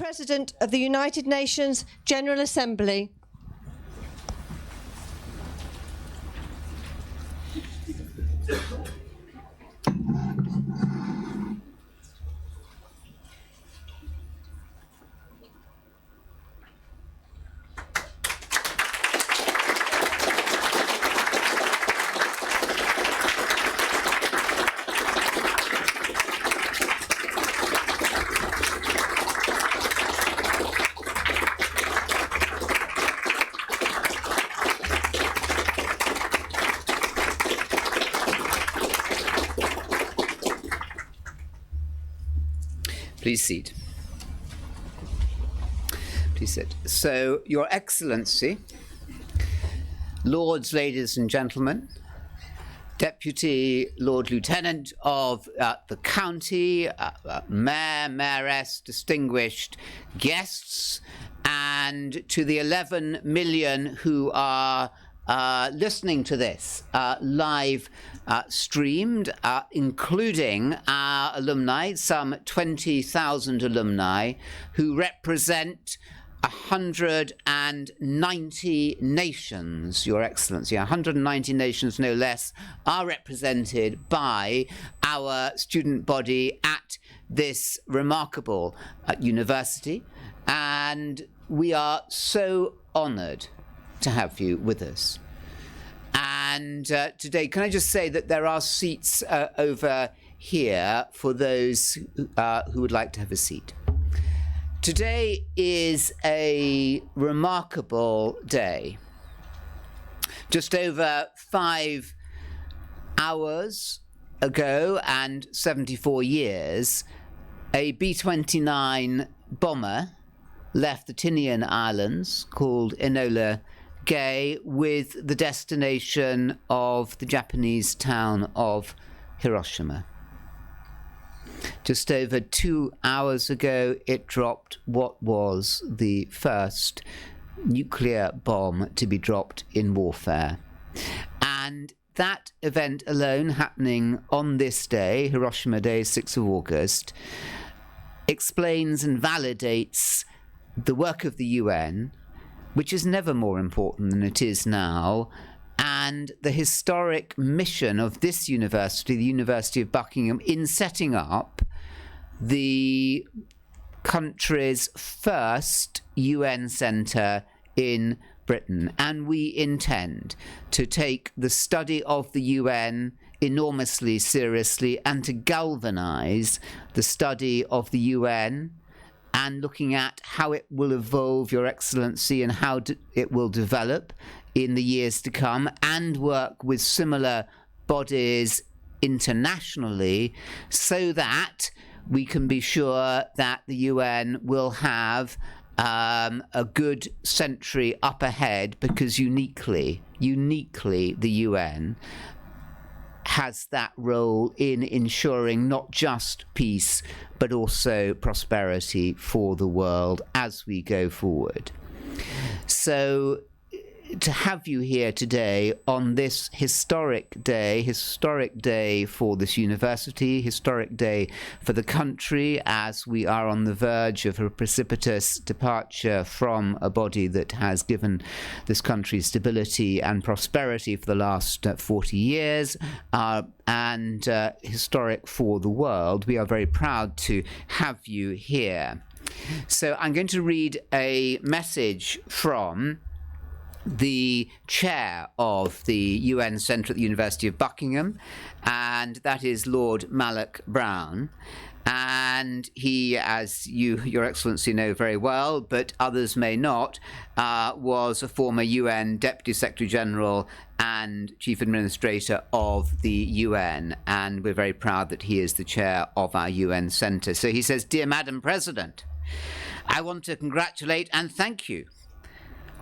President of the United Nations General Assembly. Please sit. Please sit. So, Your Excellency, Lords, ladies and gentlemen, Deputy Lord Lieutenant of the county, Mayor, Mayoress, distinguished guests, and to the 11 million who are listening to this live streamed, including our alumni, some 20,000 alumni who represent 190 nations, Your Excellency. 190 nations, no less, are represented by our student body at this remarkable university, and we are so honoured to have you with us. And today, can I just say that there are seats over here for those who would like to have a seat. Today is a remarkable day. Just over 5 hours ago and 74 years, a B-29 bomber left the Tinian Islands called Enola Gay with the destination of the Japanese town of Hiroshima. Just over 2 hours ago, it dropped what was the first nuclear bomb to be dropped in warfare. And that event alone, happening on this day, Hiroshima Day, 6th of August, explains and validates the work of the UN, which is never more important than it is now, and the historic mission of this university, the University of Buckingham, in setting up the country's first UN centre in Britain. And we intend to take the study of the UN enormously seriously and to galvanise the study of the UN and looking at how it will evolve, Your Excellency, and how it will develop in the years to come, and work with similar bodies internationally so that we can be sure that the UN will have a good century up ahead, because uniquely, the UN has that role in ensuring not just peace, but also prosperity for the world as we go forward. So to have you here today on this historic day for this university, historic day for the country, as we are on the verge of a precipitous departure from a body that has given this country stability and prosperity for the last 40 years, and historic for the world. We are very proud to have you here. So I'm going to read a message from the chair of the UN Centre at the University of Buckingham, and that is Lord Malloch Brown. And he, as Your Excellency, know very well, but others may not, was a former UN Deputy Secretary General and Chief Administrator of the UN, and we're very proud that he is the chair of our UN Centre. So he says, "Dear Madam President, I want to congratulate and thank you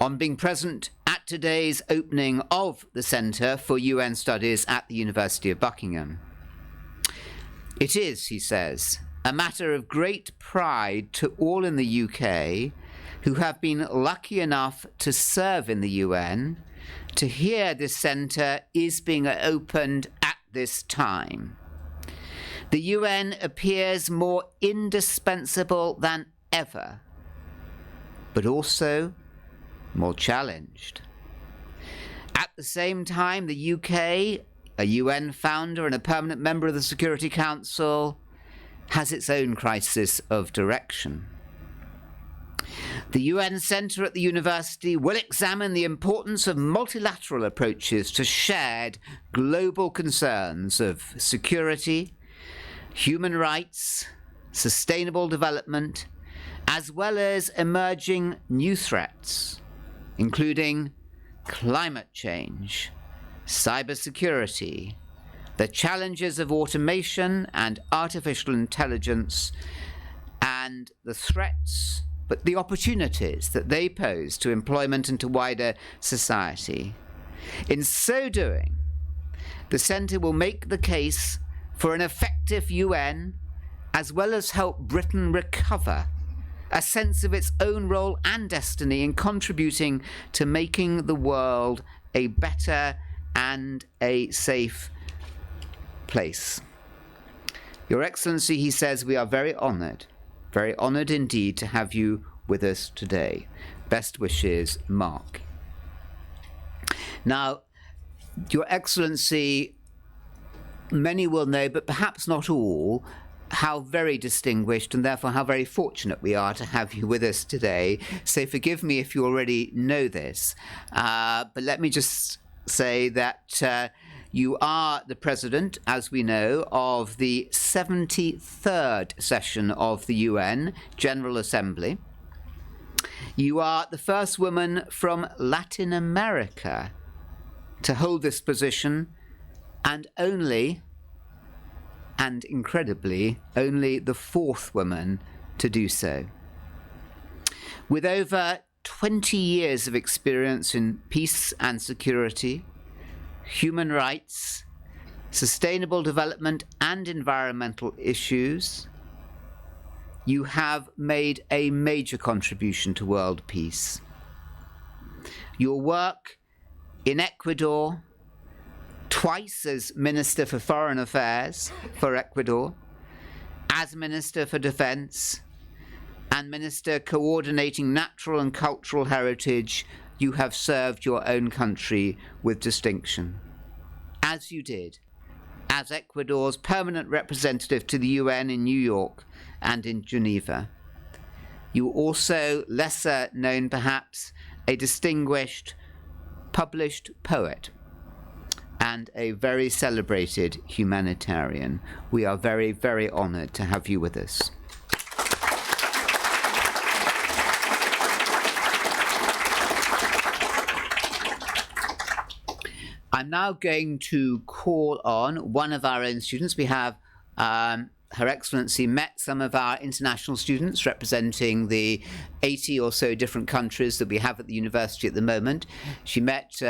on being present at today's opening of the Centre for UN Studies at the University of Buckingham. It is," he says, "a matter of great pride to all in the UK who have been lucky enough to serve in the UN to hear this centre is being opened at this time. The UN appears more indispensable than ever but also more challenged. At the same time, the UK, a UN founder and a permanent member of the Security Council, has its own crisis of direction. The UN Centre at the university will examine the importance of multilateral approaches to shared global concerns of security, human rights, sustainable development, as well as emerging new threats, including climate change, cybersecurity, the challenges of automation and artificial intelligence, and the threats, but the opportunities that they pose to employment and to wider society. In so doing, the Centre will make the case for an effective UN, as well as help Britain recover a sense of its own role and destiny in contributing to making the world a better and a safe place. Your Excellency, he says, we are very honoured indeed to have you with us today. Best wishes, Mark. Now, Your Excellency, many will know, but perhaps not all, how very distinguished and therefore how very fortunate we are to have you with us today. So forgive me if you already know this, but let me just say that you are the President, as we know, of the 73rd session of the UN General Assembly. You are the first woman from Latin America to hold this position, and only, and incredibly, only the fourth woman to do so. With over 20 years of experience in peace and security, human rights, sustainable development and environmental issues, you have made a major contribution to world peace. Your work in Ecuador, twice as Minister for Foreign Affairs for Ecuador, as Minister for Defence, and Minister coordinating natural and cultural heritage, you have served your own country with distinction, as you did as Ecuador's permanent representative to the UN in New York and in Geneva. You were also, lesser known perhaps, a distinguished published poet and a very celebrated humanitarian. We are very, very honoured to have you with us. I'm now going to call on one of our own students. We have Her Excellency met some of our international students representing the 80 or so different countries that we have at the university at the moment. She met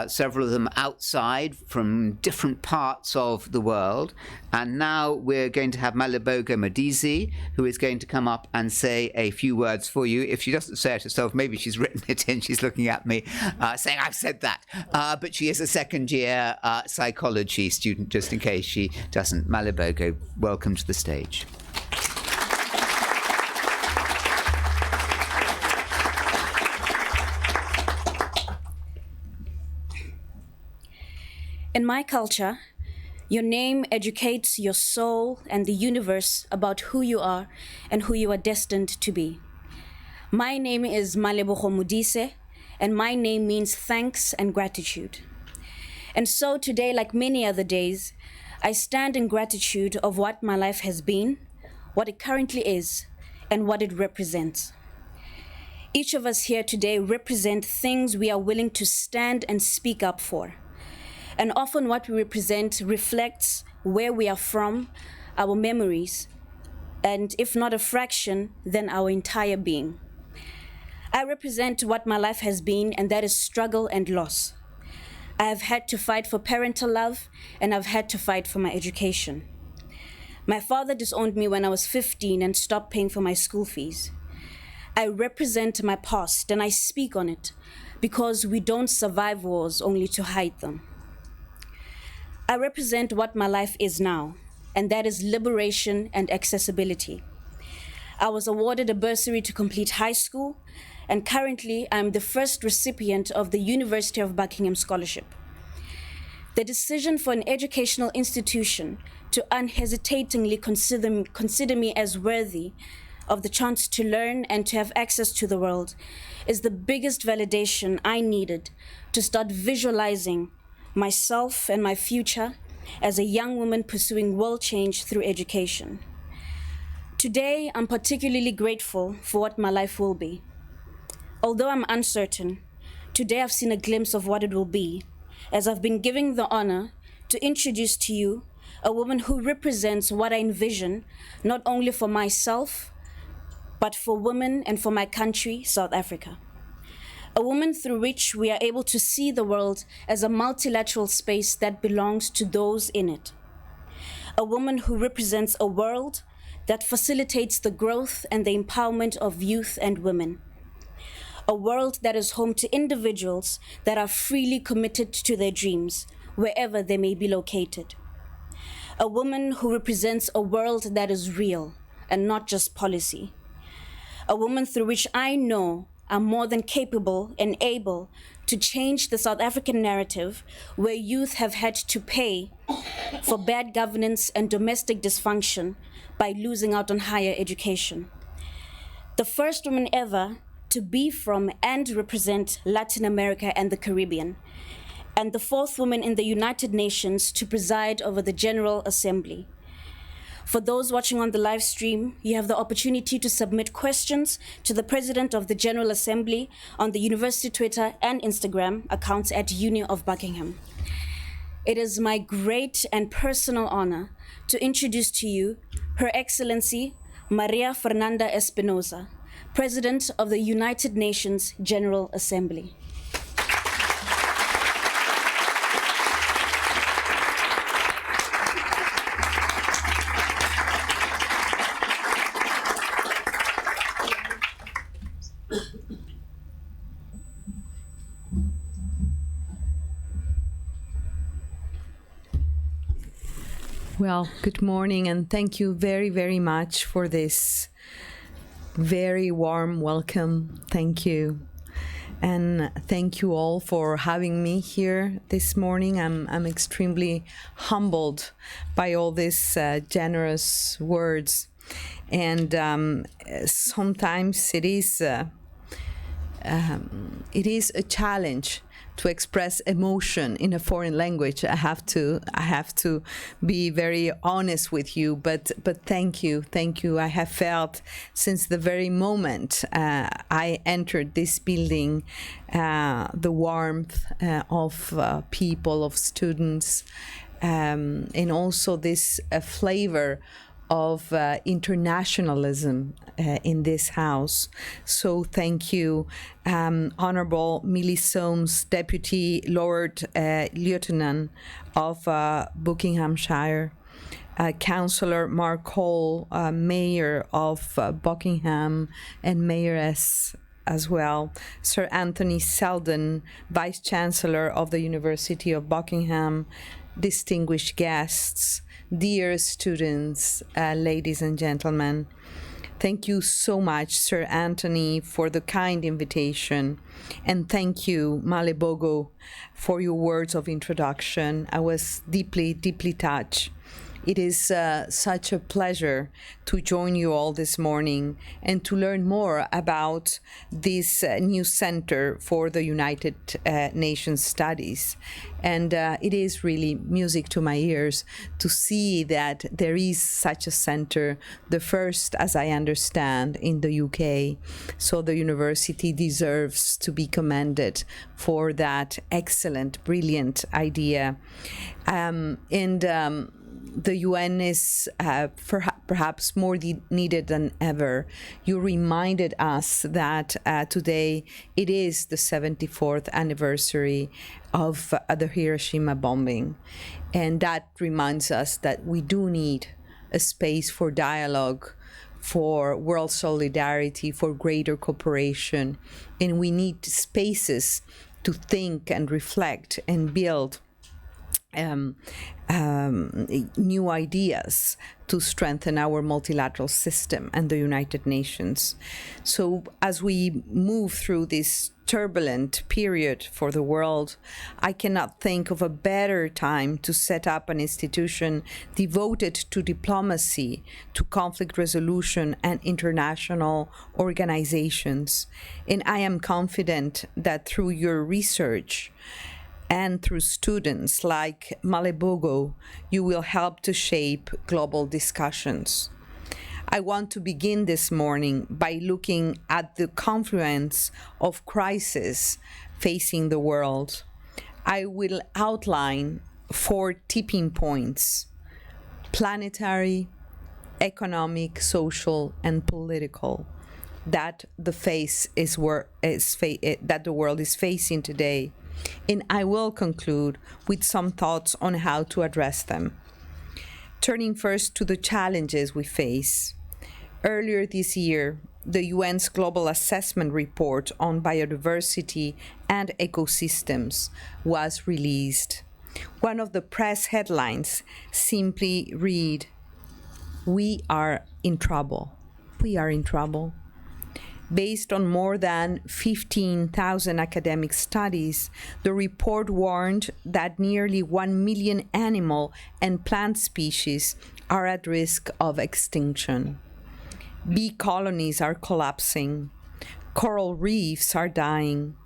several of them outside from different parts of the world. And now we're going to have Malibogo Madizi, who is going to come up and say a few words for you. If she doesn't say it herself, maybe she's written it in. She's looking at me saying, I've said that. But she is a second-year psychology student, just in case she doesn't. Malibogo, welcome to the stage. In my culture, your name educates your soul and the universe about who you are and who you are destined to be. My name is Malebogo Modise, and my name means thanks and gratitude. And so today, like many other days, I stand in gratitude of what my life has been, what it currently is, and what it represents. Each of us here today represent things we are willing to stand and speak up for. And often what we represent reflects where we are from, our memories, and if not a fraction, then our entire being. I represent what my life has been, and that is struggle and loss. I have had to fight for parental love, and I've had to fight for my education. My father disowned me when I was 15 and stopped paying for my school fees. I represent my past, and I speak on it, because we don't survive wars only to hide them. I represent what my life is now, and that is liberation and accessibility. I was awarded a bursary to complete high school, and currently I'm the first recipient of the University of Buckingham scholarship. The decision for an educational institution to unhesitatingly consider me as worthy of the chance to learn and to have access to the world is the biggest validation I needed to start visualizing myself and my future as a young woman pursuing world change through education. Today, I'm particularly grateful for what my life will be. Although I'm uncertain, today I've seen a glimpse of what it will be, as I've been given the honor to introduce to you a woman who represents what I envision, not only for myself, but for women and for my country, South Africa. A woman through which we are able to see the world as a multilateral space that belongs to those in it. A woman who represents a world that facilitates the growth and the empowerment of youth and women. A world that is home to individuals that are freely committed to their dreams, wherever they may be located. A woman who represents a world that is real and not just policy. A woman through which I know I'm more than capable and able to change the South African narrative where youth have had to pay for bad governance and domestic dysfunction by losing out on higher education. The first woman ever to be from and represent Latin America and the Caribbean, and the fourth woman in the United Nations to preside over the General Assembly. For those watching on the live stream, you have the opportunity to submit questions to the President of the General Assembly on the University Twitter and Instagram accounts at Uni of Buckingham. It is my great and personal honor to introduce to you Her Excellency María Fernanda Espinosa, President of the United Nations General Assembly. Well, good morning, and thank you very, very much for this very warm welcome. Thank you. And thank you all for having me here this morning. I'm extremely humbled by all these generous words. And sometimes it is a challenge to express emotion in a foreign language. I have to be very honest with you, but thank you. I have felt since the very moment I entered this building the warmth of people, of students, and also this flavor of internationalism in this house. So thank you, Honorable Millie Soames, Deputy Lord Lieutenant of Buckinghamshire, Councillor Mark Hall, Mayor of Buckingham and Mayoress as well, Sir Anthony Seldon, Vice-Chancellor of the University of Buckingham, distinguished guests, dear students, ladies and gentlemen. Thank you so much, Sir Anthony, for the kind invitation. And thank you, Malebogo, for your words of introduction. I was deeply, deeply touched. It is such a pleasure to join you all this morning and to learn more about this new Center for the United Nations Studies. And it is really music to my ears to see that there is such a center, the first, as I understand, in the UK. So the university deserves to be commended for that excellent, brilliant idea. The UN is perhaps more needed than ever. You reminded us that today it is the 74th anniversary of the Hiroshima bombing. And that reminds us that we do need a space for dialogue, for world solidarity, for greater cooperation. And we need spaces to think and reflect and build new ideas to strengthen our multilateral system and the United Nations. So as we move through this turbulent period for the world, I cannot think of a better time to set up an institution devoted to diplomacy, to conflict resolution, and international organizations. And I am confident that through your research and through students like Malebogo, you will help to shape global discussions. I want to begin this morning by looking at the confluence of crises facing the world. I will outline 4 tipping points: planetary, economic, social, and political, that the world is facing today. And I will conclude with some thoughts on how to address them. Turning first to the challenges we face. Earlier this year, the UN's Global Assessment Report on Biodiversity and Ecosystems was released. One of the press headlines simply read, "We are in trouble. We are in trouble." Based on more than 15,000 academic studies, the report warned that nearly 1 million animal and plant species are at risk of extinction. Bee colonies are collapsing. Coral reefs are dying.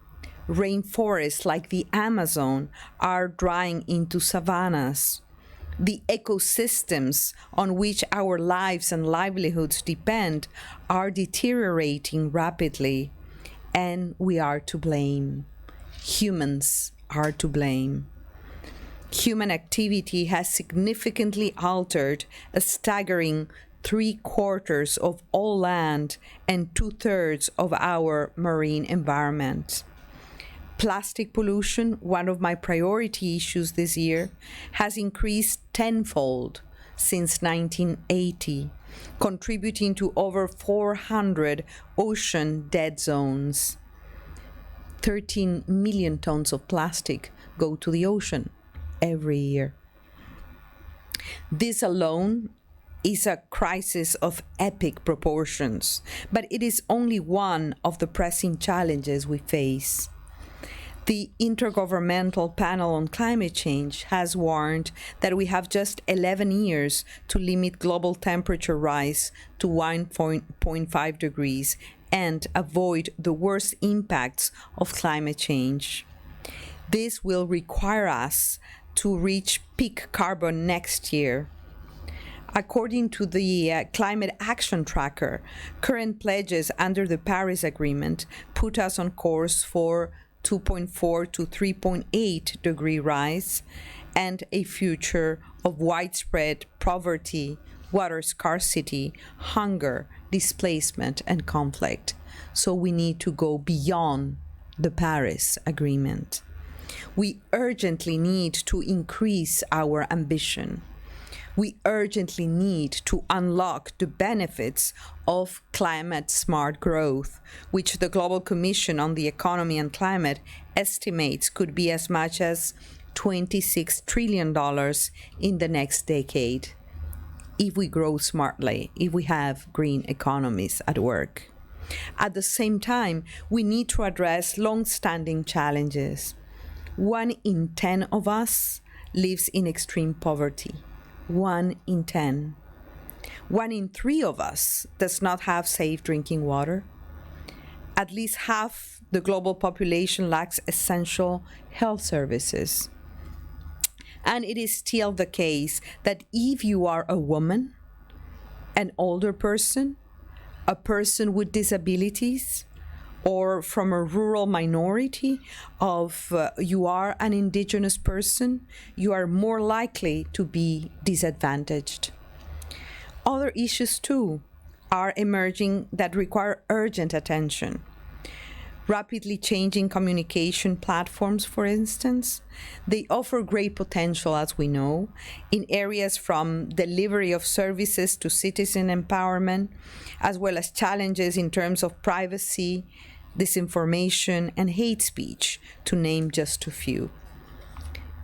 Rainforests like the Amazon are drying into savannas. The ecosystems on which our lives and livelihoods depend are deteriorating rapidly, and we are to blame. Humans are to blame. Human activity has significantly altered a staggering 3/4 of all land and 2/3 of our marine environment. Plastic pollution, one of my priority issues this year, has increased tenfold since 1980, contributing to over 400 ocean dead zones. 13 million tons of plastic go to the ocean every year. This alone is a crisis of epic proportions, but it is only one of the pressing challenges we face. The Intergovernmental Panel on Climate Change has warned that we have just 11 years to limit global temperature rise to 1.5 degrees and avoid the worst impacts of climate change. This will require us to reach peak carbon next year. According to the Climate Action Tracker, current pledges under the Paris Agreement put us on course for 2.4 to 3.8 degree rise and a future of widespread poverty, water scarcity, hunger, displacement, and conflict. So we need to go beyond the Paris Agreement. We urgently need to increase our ambition. We urgently need to unlock the benefits of climate-smart growth, which the Global Commission on the Economy and Climate estimates could be as much as $26 trillion in the next decade, if we grow smartly, if we have green economies at work. At the same time, we need to address long-standing challenges. 1 in 10 of us lives in extreme poverty. 1 in 10. 1 in 3 of us does not have safe drinking water. At least half the global population lacks essential health services. And it is still the case that if you are a woman, an older person, a person with disabilities, or from a rural minority of you are an indigenous person, you are more likely to be disadvantaged. Other issues too are emerging that require urgent attention. Rapidly changing communication platforms, for instance, they offer great potential, as we know, in areas from delivery of services to citizen empowerment, as well as challenges in terms of privacy, disinformation, and hate speech, to name just a few.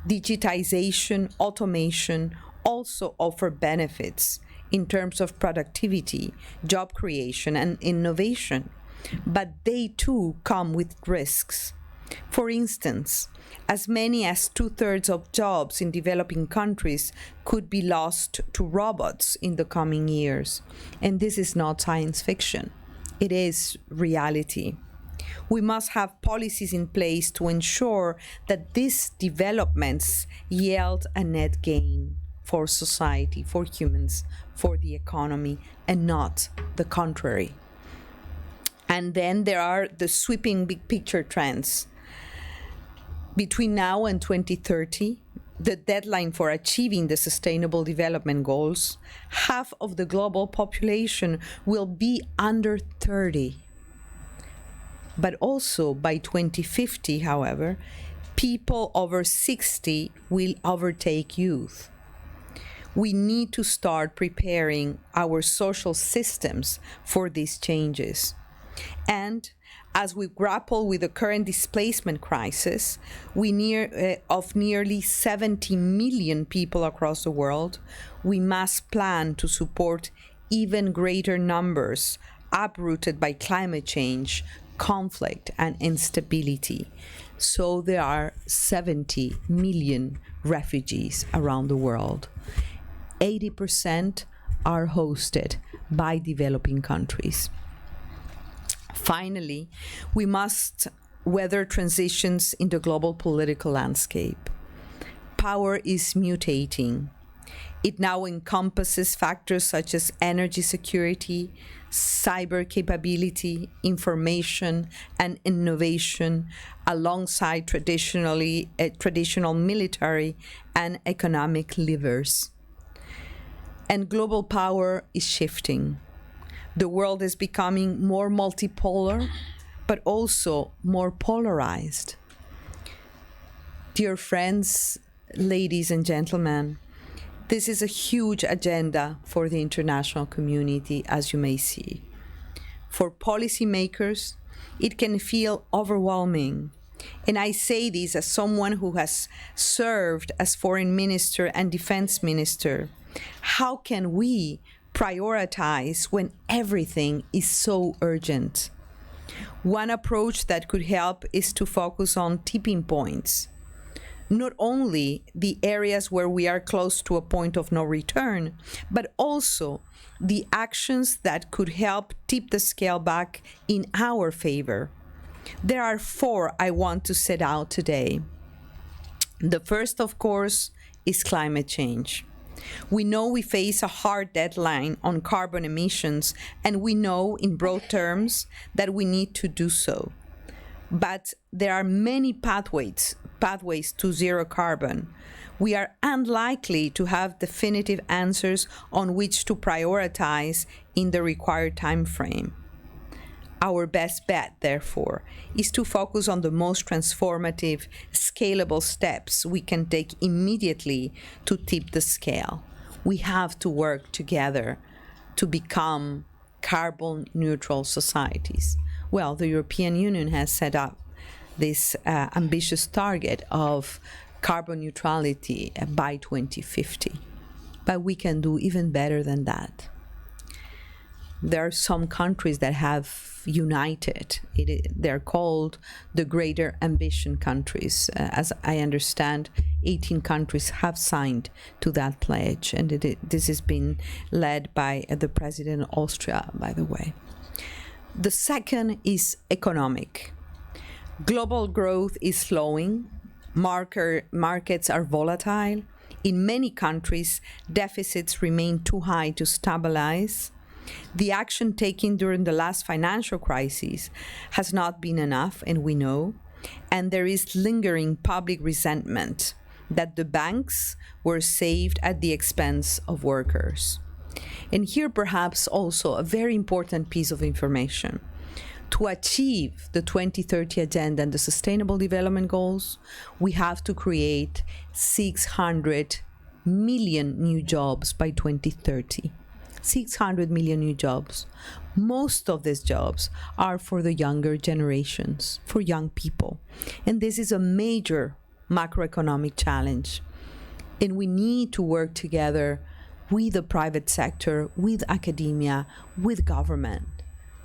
Digitization, automation also offer benefits in terms of productivity, job creation, and innovation, but they too come with risks. For instance, as many as 2/3 of jobs in developing countries could be lost to robots in the coming years. And this is not science fiction. It is reality. We must have policies in place to ensure that these developments yield a net gain for society, for humans, for the economy, and not the contrary. And then there are the sweeping big picture trends. Between now and 2030, the deadline for achieving the Sustainable Development Goals, half of the global population will be under 30. But also by 2050, however, people over 60 will overtake youth. We need to start preparing our social systems for these changes. And as we grapple with the current displacement crisis, of nearly 70 million people across the world, we must plan to support even greater numbers uprooted by climate change, conflict, and instability. So there are 70 million refugees around the world. 80% are hosted by developing countries. Finally, we must weather transitions in the global political landscape. Power is mutating. It now encompasses factors such as energy security, cyber capability, information, and innovation, alongside traditional military and economic levers. And global power is shifting. The world is becoming more multipolar, but also more polarized. Dear friends, ladies and gentlemen, this is a huge agenda for the international community, as you may see. For policymakers, it can feel overwhelming. And I say this as someone who has served as foreign minister and defense minister. How can we prioritize when everything is so urgent? One approach that could help is to focus on tipping points. Not only the areas where we are close to a point of no return, but also the actions that could help tip the scale back in our favor. There are 4 I want to set out today. The first, of course, is climate change. We know we face a hard deadline on carbon emissions, and we know in broad terms that we need to do so. But there are many pathways to zero carbon. We are unlikely to have definitive answers on which to prioritize in the required time frame. Our best bet, therefore, is to focus on the most transformative, scalable steps we can take immediately to tip the scale. We have to work together to become carbon neutral societies. Well, the European Union has set up this ambitious target of carbon neutrality by 2050. But we can do even better than that. There are some countries that have united. They're called the Greater Ambition countries. As I understand, 18 countries have signed to that pledge, and this has been led by the President of Austria, by the way. The second is economic. Global growth is slowing. Markets are volatile. In many countries, deficits remain too high to stabilize. The action taken during the last financial crisis has not been enough, and we know, and there is lingering public resentment that the banks were saved at the expense of workers. And here perhaps also a very important piece of information. To achieve the 2030 Agenda and the Sustainable Development Goals, we have to create 600 million new jobs by 2030. 600 million new jobs. Most of these jobs are for the younger generations, for young people. And this is a major macroeconomic challenge. And we need to work together with the private sector, with academia, with government,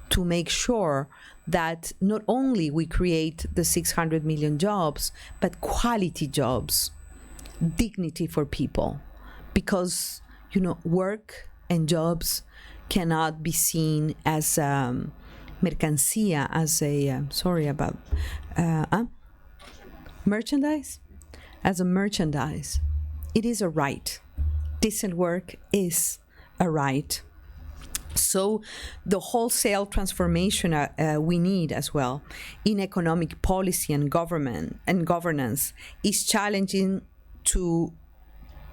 to make sure that not only we create the 600 million jobs, but quality jobs, dignity for people. Because, work and jobs cannot be seen as mercancía, as a, merchandise? As a merchandise. It is a right. Decent work is a right. So the wholesale transformation we need as well in economic policy and government and governance is challenging to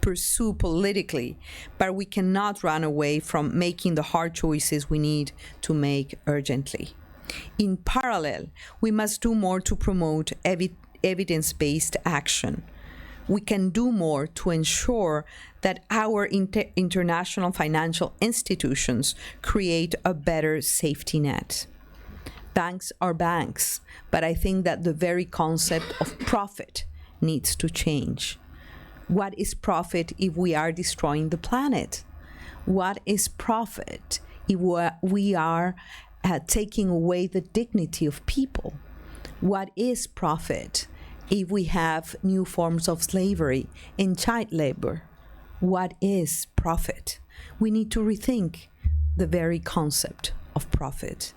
pursue politically, but we cannot run away from making the hard choices we need to make urgently. In parallel, we must do more to promote evidence-based action. We can do more to ensure that our international financial institutions create a better safety net. Banks are banks, but I think that the very concept of profit needs to change. What is profit if we are destroying the planet? What is profit if we are taking away the dignity of people? What is profit if we have new forms of slavery and child labor? What is profit? We need to rethink the very concept of profit.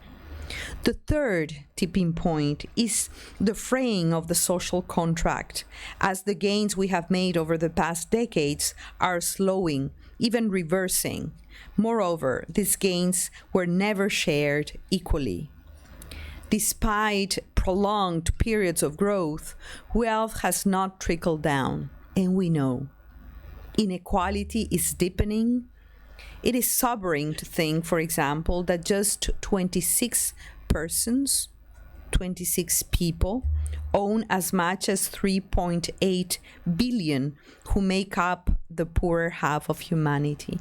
The third tipping point is the fraying of the social contract, as the gains we have made over the past decades are slowing, even reversing. Moreover, these gains were never shared equally. Despite prolonged periods of growth, wealth has not trickled down, and we know. Inequality is deepening. It is sobering to think, for example, that just 26 persons, 26 people, own as much as 3.8 billion who make up the poorer half of humanity.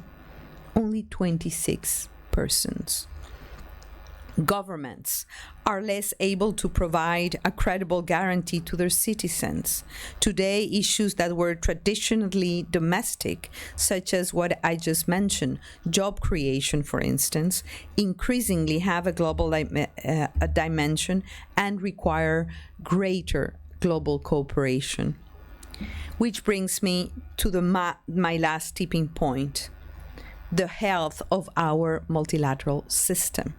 Only 26 persons. Governments are less able to provide a credible guarantee to their citizens. Today, issues that were traditionally domestic, such as what I just mentioned, job creation, for instance, increasingly have a global dimension and require greater global cooperation. Which brings me to my last tipping point, the health of our multilateral system.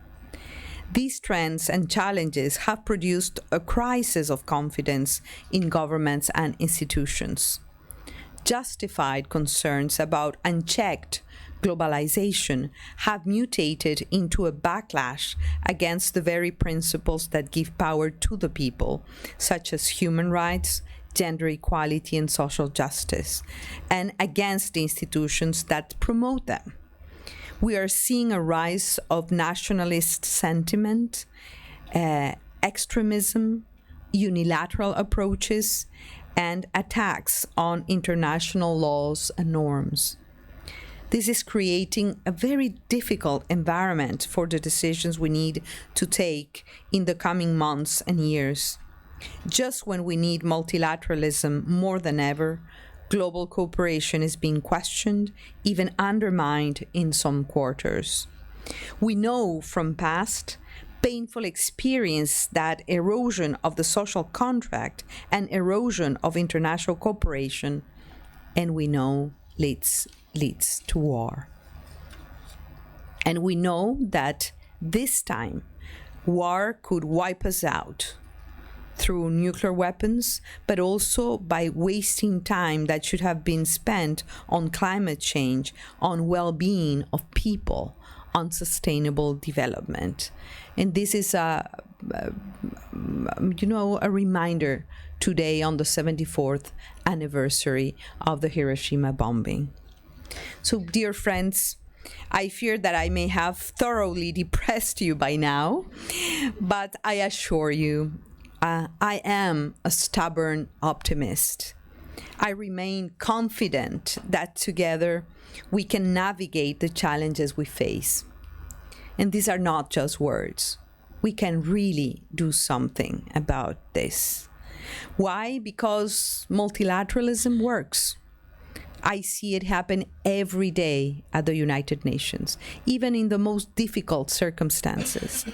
These trends and challenges have produced a crisis of confidence in governments and institutions. Justified concerns about unchecked globalization have mutated into a backlash against the very principles that give power to the people, such as human rights, gender equality, and social justice, and against the institutions that promote them. We are seeing a rise of nationalist sentiment, extremism, unilateral approaches, and attacks on international laws and norms. This is creating a very difficult environment for the decisions we need to take in the coming months and years. Just when we need multilateralism more than ever, global cooperation is being questioned, even undermined in some quarters. We know from past painful experience that erosion of the social contract and erosion of international cooperation, and we know leads to war. And we know that this time war could wipe us out through nuclear weapons, but also by wasting time that should have been spent on climate change, on well-being of people, on sustainable development. And this is a reminder today on the 74th anniversary of the Hiroshima bombing. So, dear friends, I fear that I may have thoroughly depressed you by now, but I assure you, I am a stubborn optimist. I remain confident that together we can navigate the challenges we face. And these are not just words. We can really do something about this. Why? Because multilateralism works. I see it happen every day at the United Nations, even in the most difficult circumstances.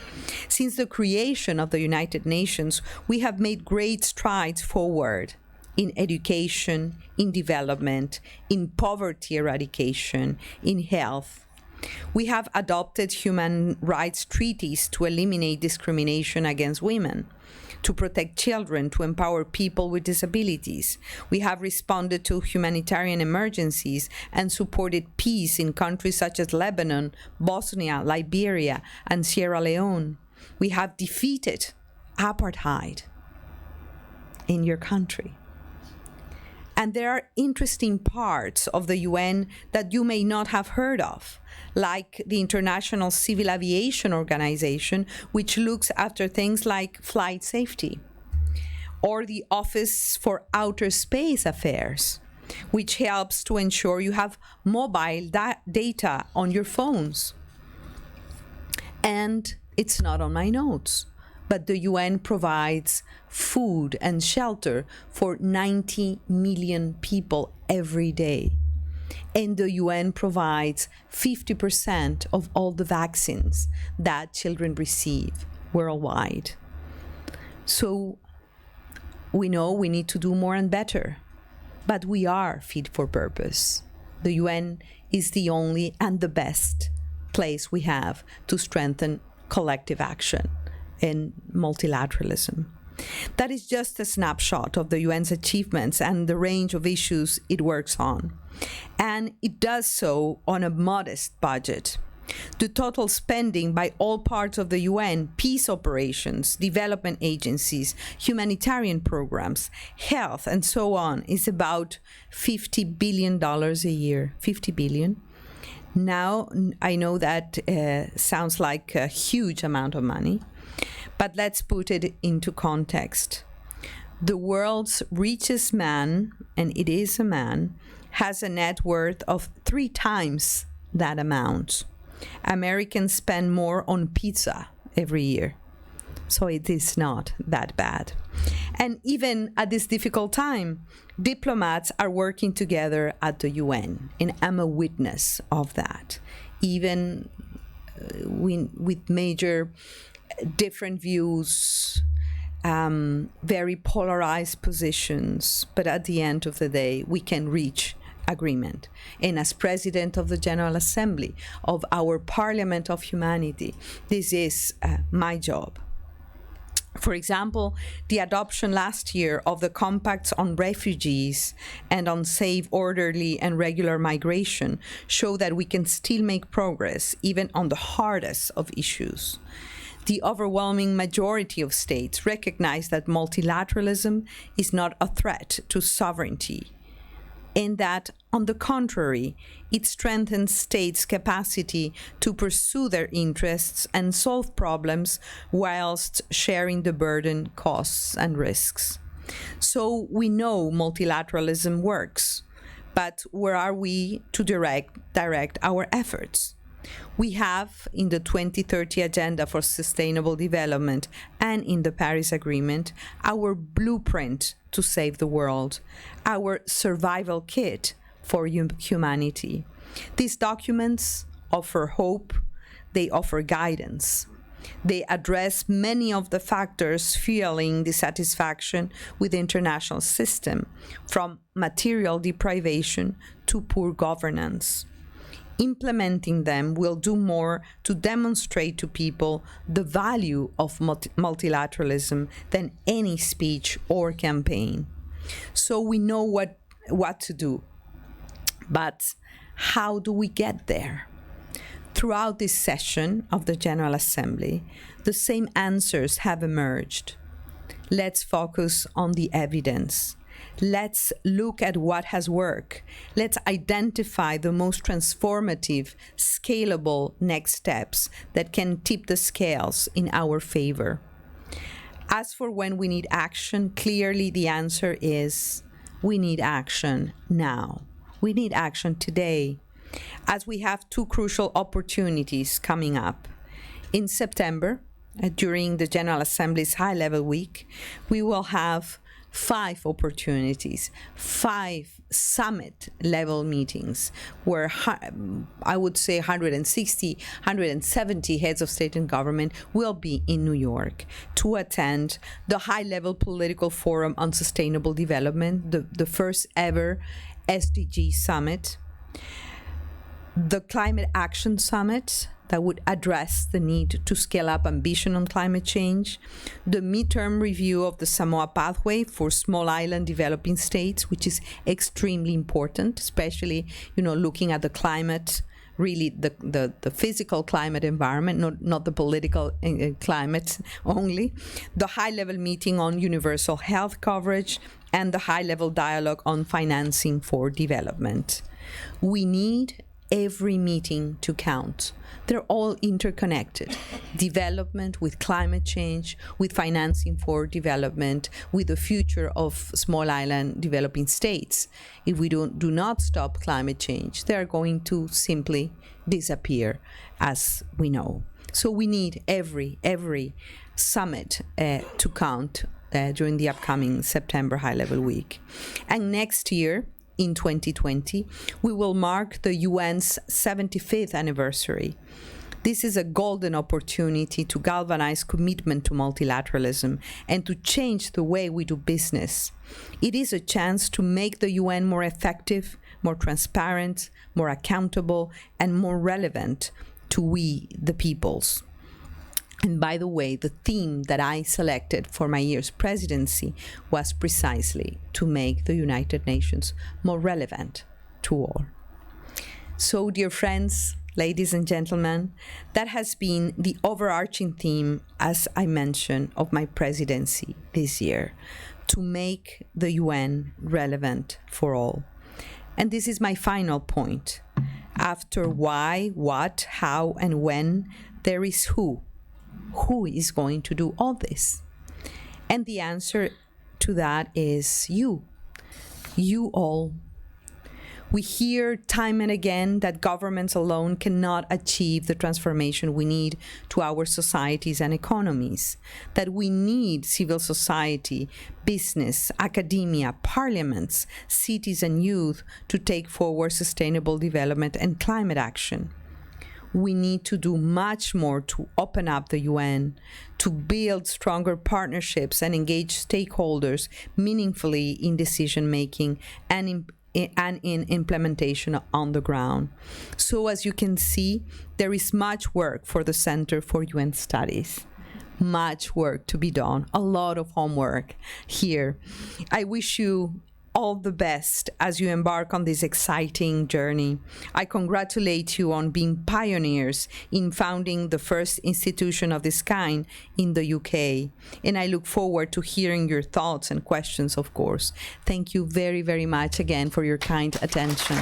Since the creation of the United Nations, we have made great strides forward in education, in development, in poverty eradication, in health. We have adopted human rights treaties to eliminate discrimination against women, to protect children, to empower people with disabilities. We have responded to humanitarian emergencies and supported peace in countries such as Lebanon, Bosnia, Liberia, and Sierra Leone. We have defeated apartheid in your country. And there are interesting parts of the UN that you may not have heard of, like the International Civil Aviation Organization, which looks after things like flight safety, or the Office for Outer Space Affairs, which helps to ensure you have mobile data on your phones. And it's not on my notes, but the UN provides food and shelter for 90 million people every day. And the UN provides 50% of all the vaccines that children receive worldwide. So we know we need to do more and better, but we are fit for purpose. The UN is the only and the best place we have to strengthen collective action and multilateralism. That is just a snapshot of the UN's achievements and the range of issues it works on. And it does so on a modest budget. The total spending by all parts of the UN, peace operations, development agencies, humanitarian programs, health, and so on, is about $50 billion a year. 50 billion. Now, I know that sounds like a huge amount of money, but let's put it into context. The world's richest man, and it is a man, has a net worth of 3 times that amount. Americans spend more on pizza every year, so it is not that bad. And even at this difficult time, diplomats are working together at the UN, and I'm a witness of that, even with major different views, very polarized positions, but at the end of the day, we can reach agreement. And as President of the General Assembly of our Parliament of Humanity, this is my job. For example, the adoption last year of the compacts on refugees and on safe, orderly, and regular migration show that we can still make progress even on the hardest of issues. The overwhelming majority of states recognize that multilateralism is not a threat to sovereignty, and that, on the contrary, it strengthens states' capacity to pursue their interests and solve problems whilst sharing the burden, costs, and risks. So we know multilateralism works, but where are we to direct our efforts? We have, in the 2030 Agenda for Sustainable Development and in the Paris Agreement, our blueprint to save the world, our survival kit for humanity. These documents offer hope, they offer guidance. They address many of the factors fueling dissatisfaction with the international system, from material deprivation to poor governance. Implementing them will do more to demonstrate to people the value of multilateralism than any speech or campaign. So we know what to do, but how do we get there? Throughout this session of the General Assembly, the same answers have emerged. Let's focus on the evidence. Let's look at what has worked. Let's identify the most transformative, scalable next steps that can tip the scales in our favor. As for when we need action, clearly the answer is we need action now. We need action today, as we have 2 crucial opportunities coming up. In September, during the General Assembly's High-Level Week, we will have 5 opportunities, 5 summit level meetings where I would say 160, 170 heads of state and government will be in New York to attend the high-level political forum on sustainable development, the first ever SDG summit, the Climate Action Summit that would address the need to scale up ambition on climate change, the midterm review of the Samoa pathway for small island developing states, which is extremely important, especially, looking at the climate, really the physical climate environment, not the political climate only, the high-level meeting on universal health coverage, and the high-level dialogue on financing for development. We need every meeting to count. They're all interconnected. Development with climate change, with financing for development, with the future of small island developing states. If we do not stop climate change, they're going to simply disappear, as we know. So we need every summit to count during the upcoming September High-Level Week. And next year, in 2020, we will mark the UN's 75th anniversary. This is a golden opportunity to galvanize commitment to multilateralism and to change the way we do business. It is a chance to make the UN more effective, more transparent, more accountable, and more relevant to we, the peoples. And by the way, the theme that I selected for my year's presidency was precisely to make the United Nations more relevant to all. So, dear friends, ladies and gentlemen, that has been the overarching theme, as I mentioned, of my presidency this year, to make the UN relevant for all. And this is my final point. After why, what, how, and when, there is who. Who is going to do all this? And the answer to that is you all. We hear time and again that governments alone cannot achieve the transformation we need to our societies and economies, that we need civil society, business, academia, parliaments, cities, and youth to take forward sustainable development and climate action. We need to do much more to open up the UN, to build stronger partnerships and engage stakeholders meaningfully in decision-making and in implementation on the ground. So as you can see, there is much work for the Center for UN Studies. Much work to be done, a lot of homework here. I wish you all the best as you embark on this exciting journey. I congratulate you on being pioneers in founding the first institution of this kind in the UK. And I look forward to hearing your thoughts and questions, of course. Thank you very, very much again for your kind attention.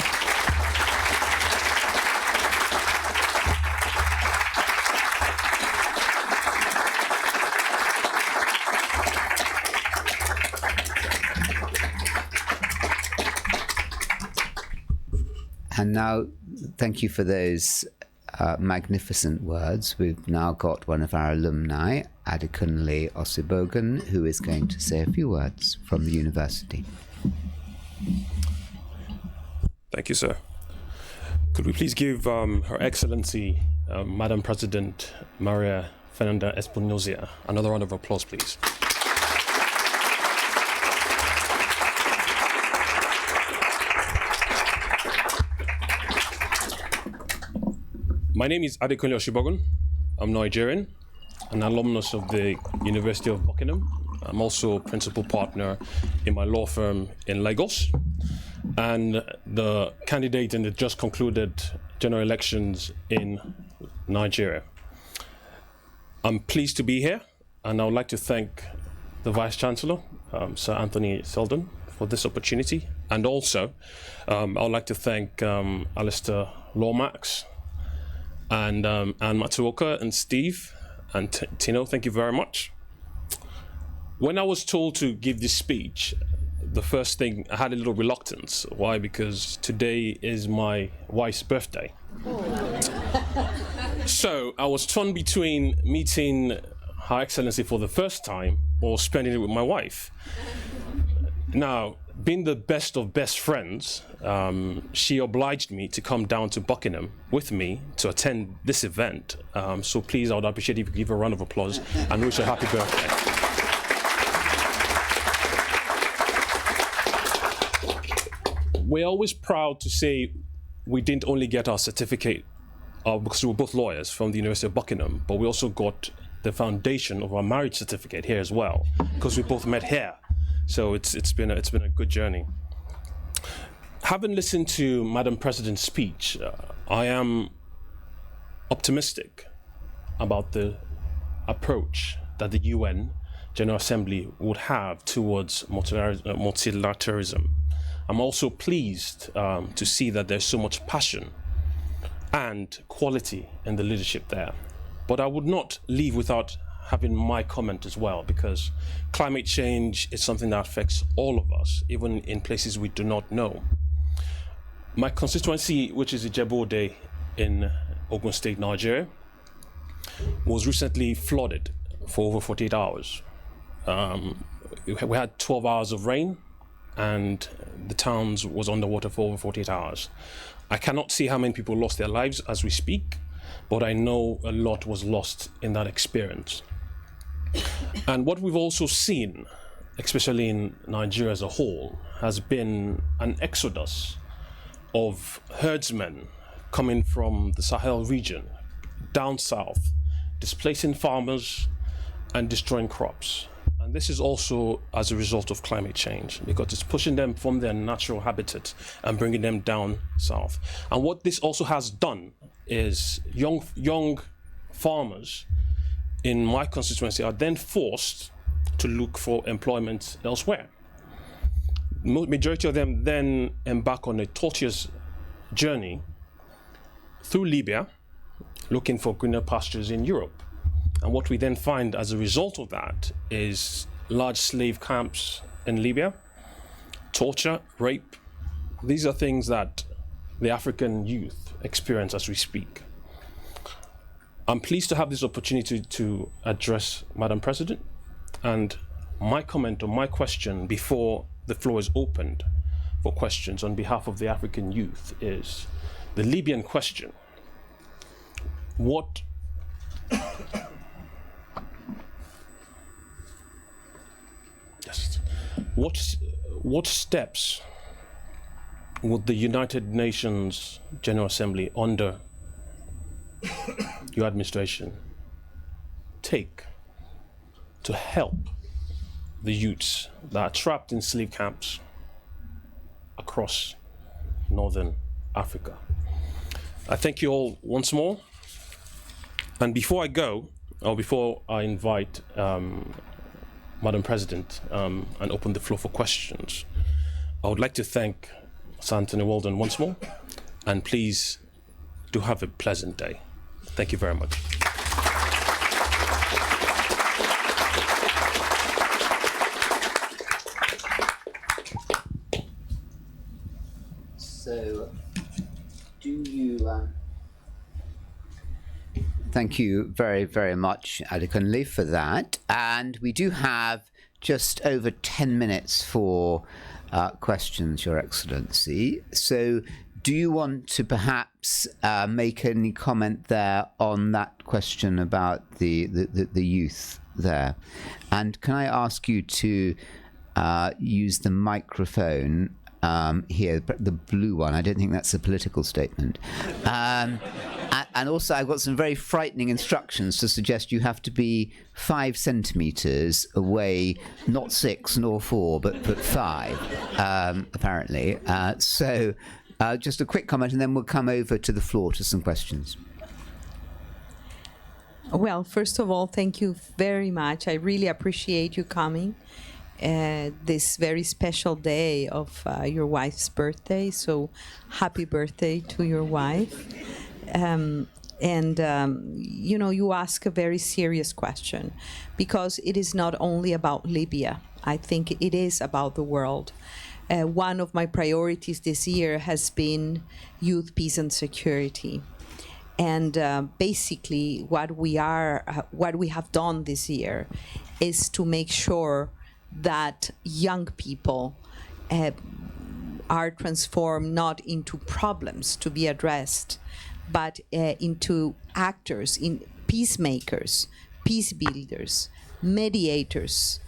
And now, thank you for those magnificent words. We've now got one of our alumni, Adekunle Osibogun, who is going to say a few words from the university. Thank you, sir. Could we please give Her Excellency, Madam President María Fernanda Espinosa, another round of applause, please. My name is Adekunle Osibogun. I'm Nigerian, an alumnus of the University of Buckingham. I'm also principal partner in my law firm in Lagos, and the candidate in the just concluded general elections in Nigeria. I'm pleased to be here, and I would like to thank the Vice-Chancellor, Sir Anthony Seldon, for this opportunity. And also, I would like to thank Alistair Lomax, and Anne Matsuoka and Steve and Tino, thank you very much. When I was told to give this speech, the first thing, I had a little reluctance. Why? Because today is my wife's birthday. So I was torn between meeting Her Excellency for the first time or spending it with my wife. Now, being the best of best friends, she obliged me to come down to Buckingham with me to attend this event. So please, I would appreciate if you give her a round of applause and wish her a happy birthday. We're always proud to say we didn't only get our certificate because we were both lawyers from the University of Buckingham, but we also got the foundation of our marriage certificate here as well, because we both met here. So it's been a good journey. Having listened to Madam President's speech, I am optimistic about the approach that the UN General Assembly would have towards multilateralism. I'm also pleased to see that there's so much passion and quality in the leadership there. But I would not leave without having my comment as well, because climate change is something that affects all of us, even in places we do not know. My constituency, which is Ijebu-Ode in Ogun State, Nigeria, was recently flooded for over 48 hours. We had 12 hours of rain, and the town was underwater for over 48 hours. I cannot see how many people lost their lives as we speak, but I know a lot was lost in that experience. And what we've also seen, especially in Nigeria as a whole, has been an exodus of herdsmen coming from the Sahel region down south, displacing farmers and destroying crops. And this is also as a result of climate change, because it's pushing them from their natural habitat and bringing them down south. And what this also has done is young farmers in my constituency are then forced to look for employment elsewhere. Majority of them then embark on a tortuous journey through Libya, looking for greener pastures in Europe. And what we then find as a result of that is large slave camps in Libya, torture, rape. These are things that the African youth experience as we speak. I'm pleased to have this opportunity to address Madam President, and my comment or my question before the floor is opened for questions on behalf of the African youth is the Libyan question. What steps would the United Nations General Assembly under your administration take to help the youths that are trapped in slave camps across northern Africa? I thank you all once more. And before I go, or before I invite Madam President and open the floor for questions, I would like to thank Sir Anthony Seldon once more, and please do have a pleasant day. Thank you very much. So, do you... Thank you very, very much, Adekunle, for that. And we do have just over 10 minutes for questions, Your Excellency. So do you want to perhaps make any comment there on that question about the youth there? And can I ask you to use the microphone here, the blue one? I don't think that's a political statement. And also, I've got some very frightening instructions to suggest you have to be 5 centimetres away, not 6 nor 4, but 5, apparently. So just a quick comment, and then we'll come over to the floor to some questions. Well, first of all, thank you very much. I really appreciate you coming this very special day of your wife's birthday. So happy birthday to your wife. You know, you ask a very serious question, because it is not only about Libya. I think it is about the world. One of my priorities this year has been youth, peace, and security. And basically, what we have done this year is to make sure that young people are transformed not into problems to be addressed, but into actors, in peacemakers, peace builders, mediators.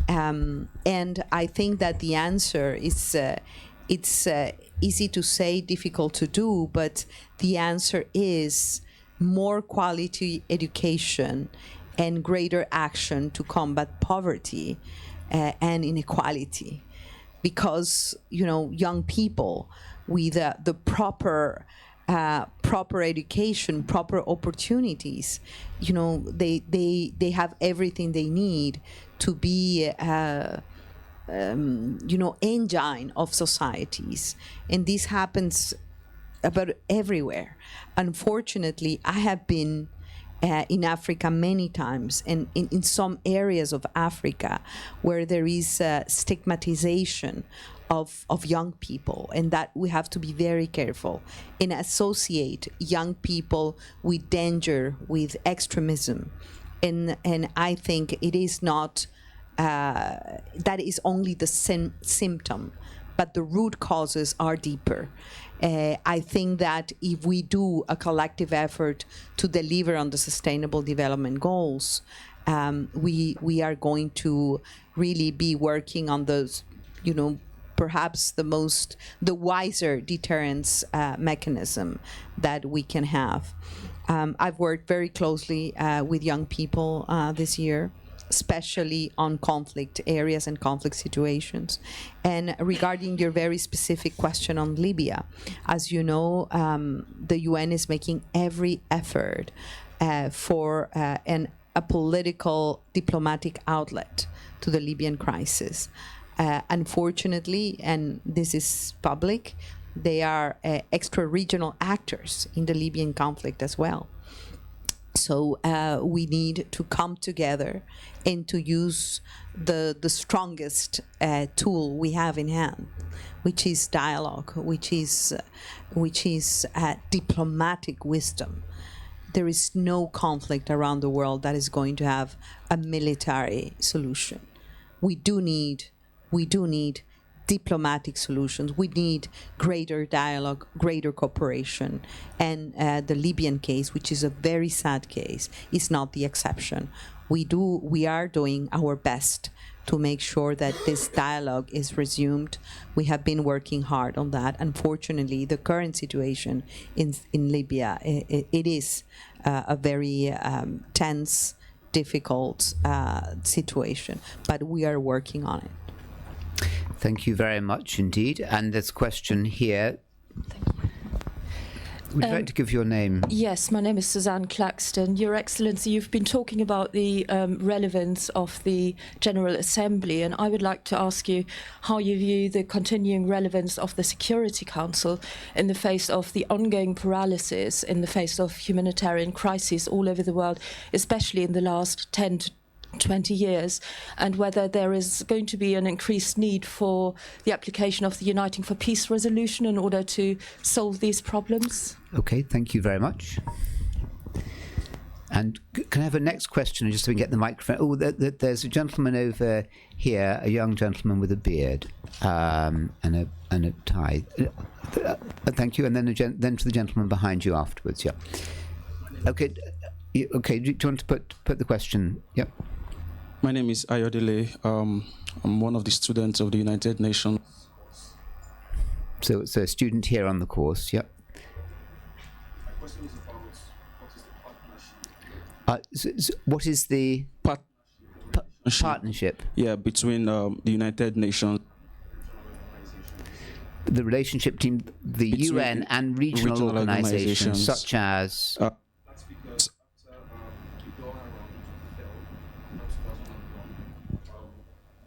And I think that the answer is, it's easy to say, difficult to do, but the answer is more quality education and greater action to combat poverty and inequality. Because, you know, young people with the proper education, proper opportunities, you know, they have everything they need to be, you know, engine of societies. And this happens about everywhere. Unfortunately, I have been in Africa many times, and in some areas of Africa where there is stigmatization of young people, and that we have to be very careful and associate young people with danger, with extremism. And I think it is not, that is only the symptom, but the root causes are deeper. I think that if we do a collective effort to deliver on the Sustainable Development Goals, we are going to really be working on those, you know, perhaps the wiser deterrence mechanism that we can have. I've worked very closely with young people this year, especially on conflict areas and conflict situations. And regarding your very specific question on Libya, as you know, the UN is making every effort for a political diplomatic outlet to the Libyan crisis. Unfortunately, and this is public, they are extra-regional actors in the Libyan conflict as well. So we need to come together and to use the strongest tool we have in hand, which is dialogue, which is diplomatic wisdom. There is no conflict around the world that is going to have a military solution. We do need diplomatic solutions. We need greater dialogue, greater cooperation. And the Libyan case, which is a very sad case, is not the exception. We are doing our best to make sure that this dialogue is resumed. We have been working hard on that. Unfortunately, the current situation in Libya, it is a very tense, difficult situation, but we are working on it. Thank you very much indeed. And there's a question here. Would you like to give your name? Yes, my name is Suzanne Claxton. Your Excellency, you've been talking about the relevance of the General Assembly, and I would like to ask you how you view the continuing relevance of the Security Council in the face of the ongoing paralysis, in the face of humanitarian crises all over the world, especially in the last 10 to 20 years, and whether there is going to be an increased need for the application of the Uniting for Peace resolution in order to solve these problems. Okay, thank you very much. And can I have a next question, just so we can get the microphone? Oh, there's a gentleman over here, a young gentleman with a beard and a tie. Thank you, and then to the gentleman behind you afterwards. Yeah. Okay. Okay. Do you want to put the question? Yep. My name is Ayodele. I'm one of the students of the United Nations. So a student here on the course. Yep. My question is about what is the partnership? What is the partnership? Yeah, between the United Nations. The relationship between the UN and regional organizations such as. That's because after the Doha round fell in 2001,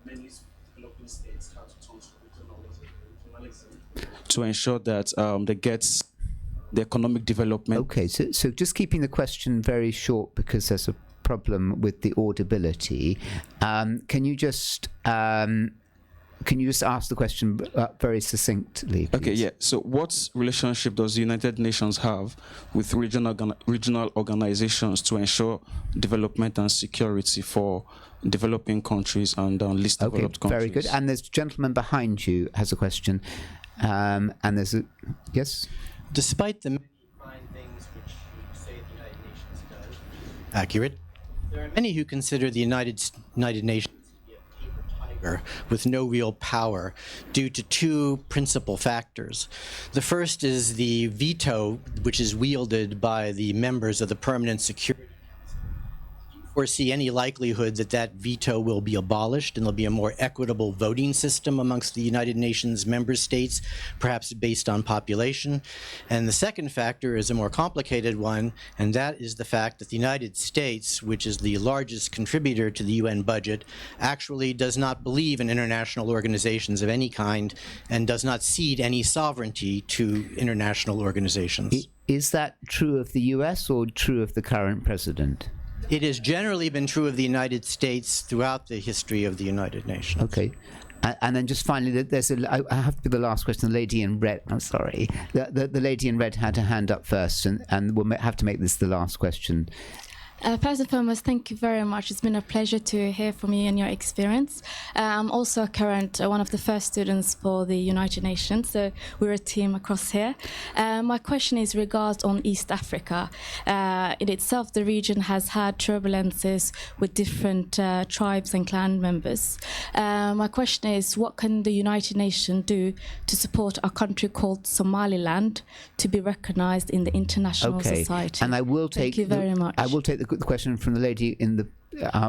many developing states had to turn to regionalism to ensure that they get the economic development. Okay, so just keeping the question very short because there's a problem with the audibility. Can you just can you just ask the question very succinctly, please? Okay, yeah. So what relationship does the United Nations have with regional organizations to ensure development and security for developing countries and least developed countries? Very good. And there's a gentleman behind you has a question. And there's a... Yes? Despite the many fine things which you say the United Nations does, accurate, there are many who consider the United Nations to be a paper tiger with no real power due to two principal factors. The first is the veto which is wielded by the members of the Permanent Security foresee any likelihood that that veto will be abolished and there'll be a more equitable voting system amongst the United Nations member states, perhaps based on population. And the second factor is a more complicated one, and that is the fact that the United States, which is the largest contributor to the UN budget, actually does not believe in international organizations of any kind and does not cede any sovereignty to international organizations. Is that true of the US or true of the current president? It has generally been true of the United States throughout the history of the United Nations. Okay. And then just finally, I have to be the last question. The lady in red, I'm sorry. The lady in red had her hand up first, and we'll have to make this the last question. First and foremost, thank you very much. It's been a pleasure to hear from you and your experience. I'm also one of the first students for the United Nations, so we're a team across here. My question is regards on East Africa. In itself, the region has had turbulences with different tribes and clan members. My question is, what can the United Nations do to support a country called Somaliland to be recognized in the international society? And I will take Thank you very much. I will take the question from the lady in the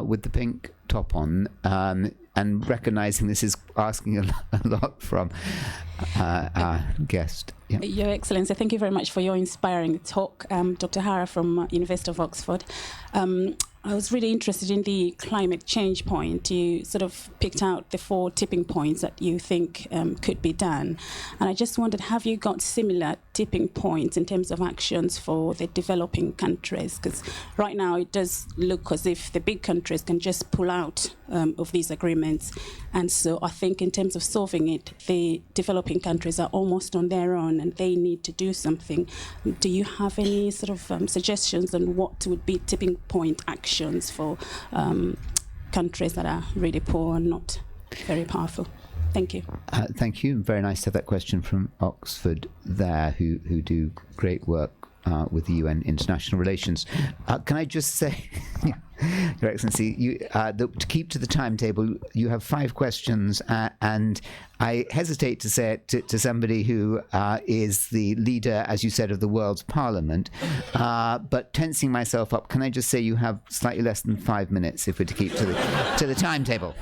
with the pink top on, and recognizing this is asking a lot from our guest. Yeah. Your Excellency, thank you very much for your inspiring talk. Dr. Hara from University of Oxford. I was really interested in the climate change point. You sort of picked out the 4 tipping points that you think could be done. And I just wondered, have you got similar tipping points in terms of actions for the developing countries? Because right now it does look as if the big countries can just pull out of these agreements. And so I think in terms of solving it, the developing countries are almost on their own and they need to do something. Do you have any sort of suggestions on what would be tipping point actions for countries that are really poor and not very powerful? Thank you. Thank you. Very nice to have that question from Oxford there, who do great work with the UN International Relations. Can I just say, Your Excellency, to keep to the timetable, you have 5 questions, and I hesitate to say it to somebody who is the leader, as you said, of the world's parliament, but tensing myself up, can I just say you have slightly less than 5 minutes if we're to keep to the timetable?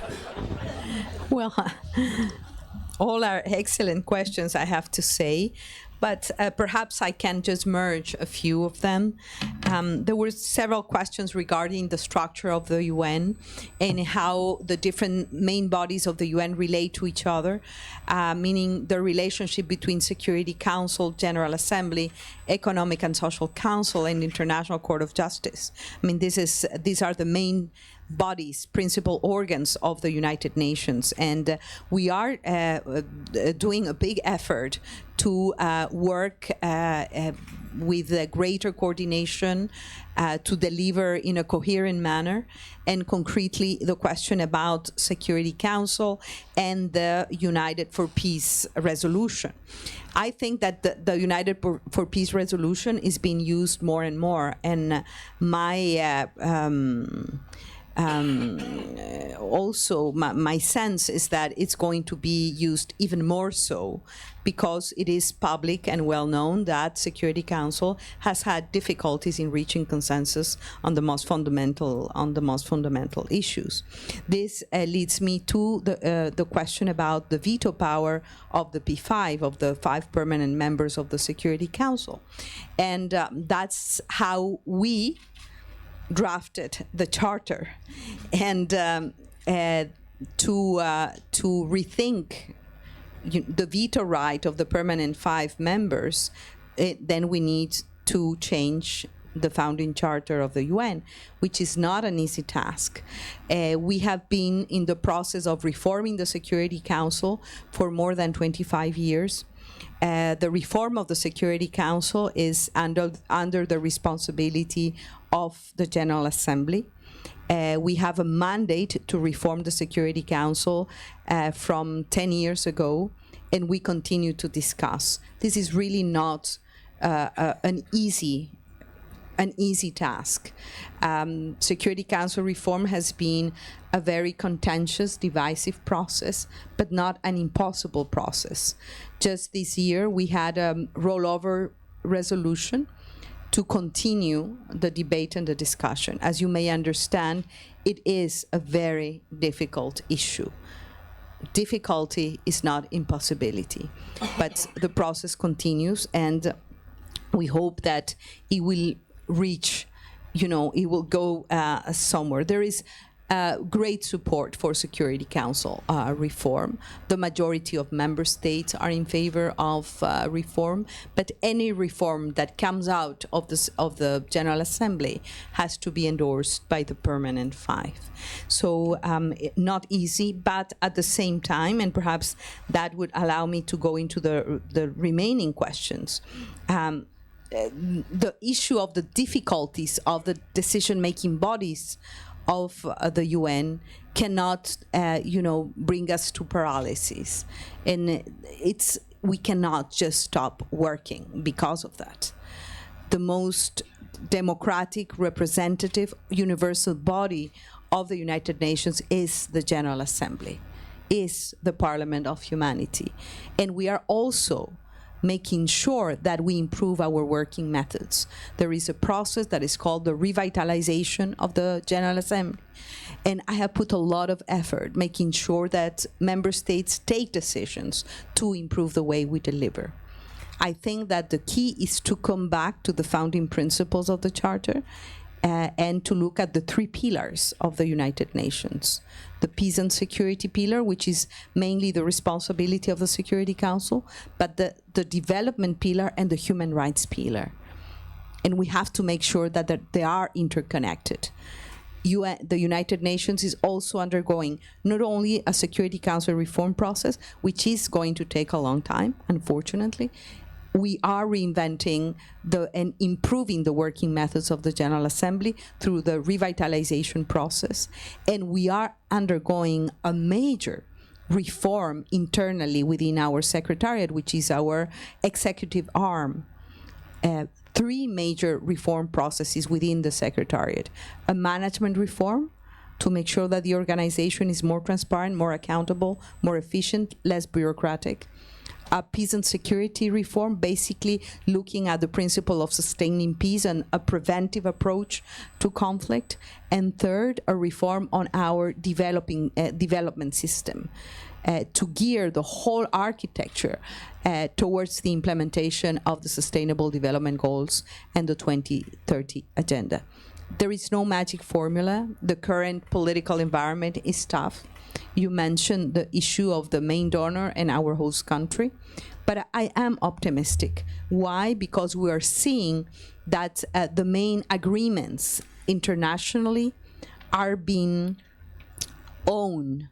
Well, all are excellent questions, I have to say. But perhaps I can just merge a few of them. There were several questions regarding the structure of the UN and how the different main bodies of the UN relate to each other, meaning the relationship between Security Council, General Assembly, Economic and Social Council, and International Court of Justice. I mean, these are the main bodies, principal organs of the United Nations, and we are doing a big effort to work with greater coordination to deliver in a coherent manner, and concretely the question about Security Council and the United for Peace resolution. I think that the United for Peace resolution is being used more and more, and my also my sense is that it's going to be used even more so, because it is public and well known that Security Council has had difficulties in reaching consensus on the most fundamental issues. This leads me to the question about the veto power of the P5, of the 5 permanent members of the Security Council, and that's how we drafted the charter, and to rethink the veto right of the permanent 5 members, then we need to change the founding charter of the UN, which is not an easy task. We have been in the process of reforming the Security Council for more than 25 years. The reform of the Security Council is under the responsibility of the General Assembly. We have a mandate to reform the Security Council from 10 years ago, and we continue to discuss. This is really not an easy task. Security Council reform has been a very contentious, divisive process, but not an impossible process. Just this year, we had a rollover resolution to continue the debate and the discussion. As you may understand, it is a very difficult issue. Difficulty is not impossibility, but the process continues, and we hope that it will reach, it will go somewhere. There is great support for Security Council reform. The majority of member states are in favor of reform, but any reform that comes out of the General Assembly has to be endorsed by the Permanent Five. So not easy, but at the same time, and perhaps that would allow me to go into the remaining questions. The issue of the difficulties of the decision-making bodies of the UN cannot, bring us to paralysis, and we cannot just stop working because of that. The most democratic, representative, universal body of the United Nations is the General Assembly, is the Parliament of Humanity, and we are also making sure that we improve our working methods. There is a process that is called the revitalization of the General Assembly. And I have put a lot of effort making sure that member states take decisions to improve the way we deliver. I think that the key is to come back to the founding principles of the Charter and to look at the three pillars of the United Nations. The peace and security pillar, which is mainly the responsibility of the Security Council, but the development pillar and the human rights pillar. And we have to make sure that they are interconnected. The United Nations is also undergoing not only a Security Council reform process, which is going to take a long time, unfortunately. We are reinventing and improving the working methods of the General Assembly through the revitalization process. And we are undergoing a major reform internally within our Secretariat, which is our executive arm. Three major reform processes within the Secretariat. A management reform to make sure that the organization is more transparent, more accountable, more efficient, less bureaucratic. A peace and security reform, basically looking at the principle of sustaining peace and a preventive approach to conflict. And third, a reform on our development system to gear the whole architecture towards the implementation of the Sustainable Development Goals and the 2030 Agenda. There is no magic formula. The current political environment is tough. You mentioned the issue of the main donor and our host country, but I am optimistic. Why? Because we are seeing that the main agreements internationally are being owned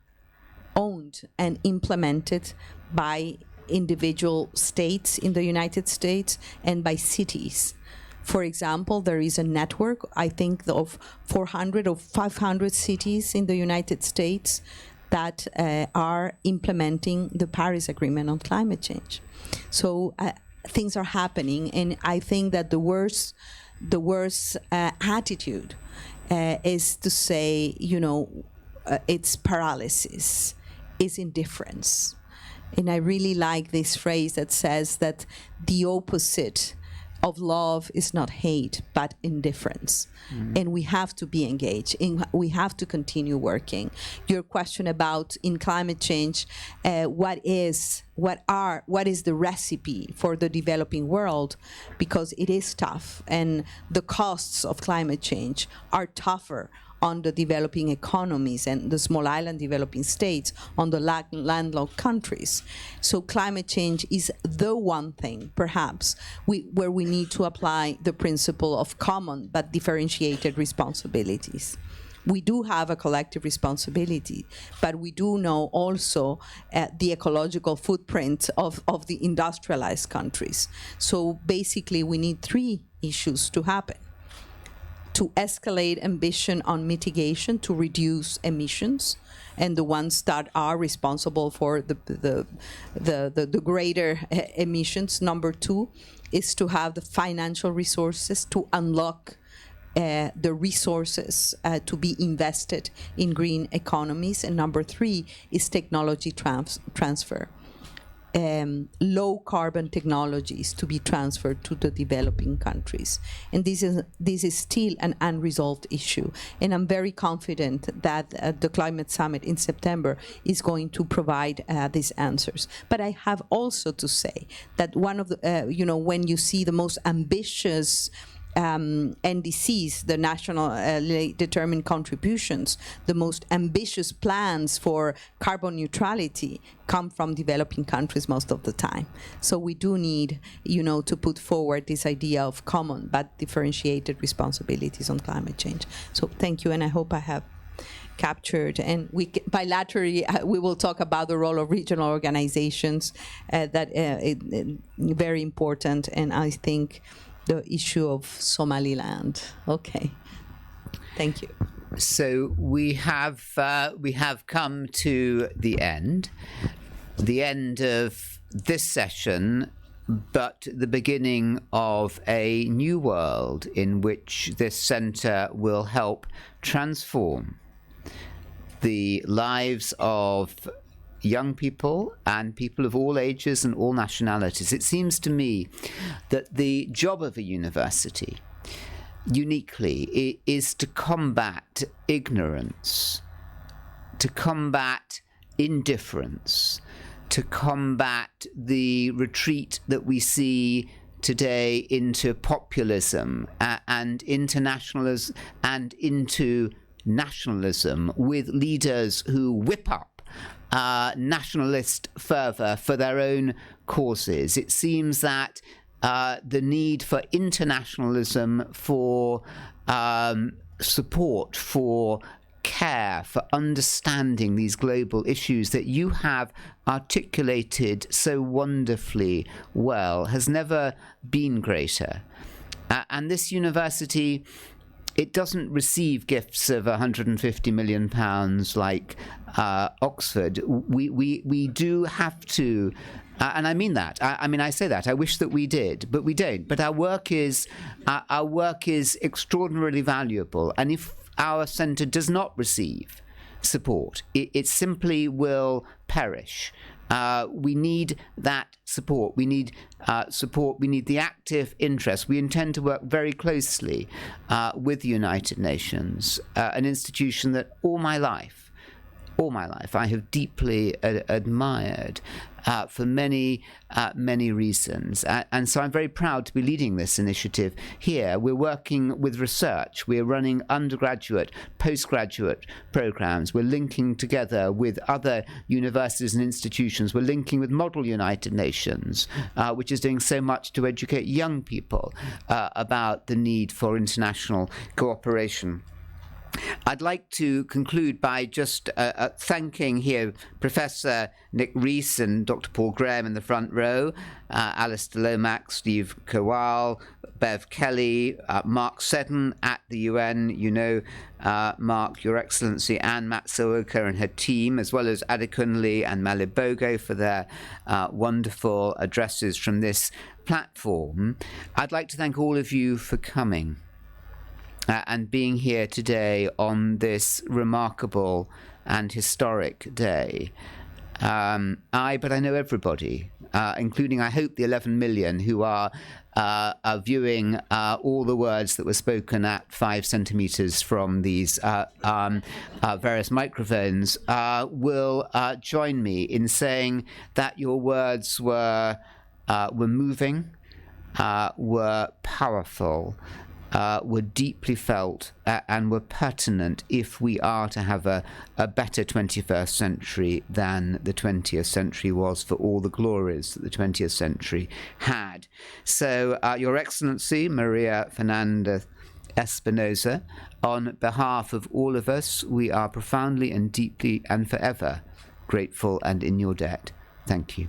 and implemented by individual states in the United States and by cities. For example, there is a network, I think, of 400 or 500 cities in the United States that are implementing the Paris Agreement on climate change. So things are happening, and I think that the worst attitude is to say, it's paralysis, it's indifference. And I really like this phrase that says that the opposite of love is not hate, but indifference. Mm-hmm. And we have to be engaged, and we have to continue working. Your question about in climate change, what is the recipe for the developing world? Because it is tough, and the costs of climate change are tougher on the developing economies and the small island developing states on the landlocked countries. So climate change is the one thing, perhaps, where we need to apply the principle of common but differentiated responsibilities. We do have a collective responsibility, but we do know also the ecological footprint of the industrialized countries. So basically, we need three issues to happen: to escalate ambition on mitigation to reduce emissions, and the ones that are responsible for the greater emissions. Number two is to have the financial resources to unlock the resources to be invested in green economies. And number three is technology transfer. Low carbon technologies to be transferred to the developing countries. And this is still an unresolved issue. And I'm very confident that the Climate Summit in September is going to provide these answers. But I have also to say that one of the, when you see the most ambitious NDCs, the nationally determined contributions, the most ambitious plans for carbon neutrality come from developing countries most of the time. So we do need, to put forward this idea of common but differentiated responsibilities on climate change. So thank you, and I hope I have captured, and bilaterally we will talk about the role of regional organizations that very important, and I think the issue of Somaliland. Okay, thank you. So we have come to the end of this session, but the beginning of a new world in which this centre will help transform the lives of young people and people of all ages and all nationalities. It seems to me that the job of a university, uniquely, is to combat ignorance, to combat indifference, to combat the retreat that we see today into populism and internationalism and into nationalism, with leaders who whip up nationalist fervour for their own causes. It seems that the need for internationalism, for support, for care, for understanding these global issues that you have articulated so wonderfully well has never been greater. And this university, it doesn't receive gifts of £150 million like Oxford. We do have to, and I mean that. I say that. I wish that we did, but we don't. But our work is extraordinarily valuable. And if our centre does not receive support, it simply will perish. We need that support. We need support. We need the active interest. We intend to work very closely with the United Nations, an institution that all my life, I have deeply admired for many reasons. And so I'm very proud to be leading this initiative here. We're working with research. We're running undergraduate, postgraduate programs. We're linking together with other universities and institutions. We're linking with Model United Nations, which is doing so much to educate young people about the need for international cooperation. I'd like to conclude by just thanking here Professor Nick Rees and Dr. Paul Graham in the front row, Alistair Lomax, Steve Kowal, Bev Kelly, Mark Seddon at the UN, Mark, Your Excellency, and Matsuoka and her team, as well as Adekunle and Malibogo for their wonderful addresses from this platform. I'd like to thank all of you for coming and being here today on this remarkable and historic day. But I know everybody, including, I hope, the 11 million who are viewing all the words that were spoken at 5 centimeters from these various microphones, will join me in saying that your words were moving, were powerful, were deeply felt and were pertinent if we are to have a better 21st century than the 20th century was, for all the glories that the 20th century had. So, Your Excellency, María Fernanda Espinosa, on behalf of all of us, we are profoundly and deeply and forever grateful and in your debt. Thank you.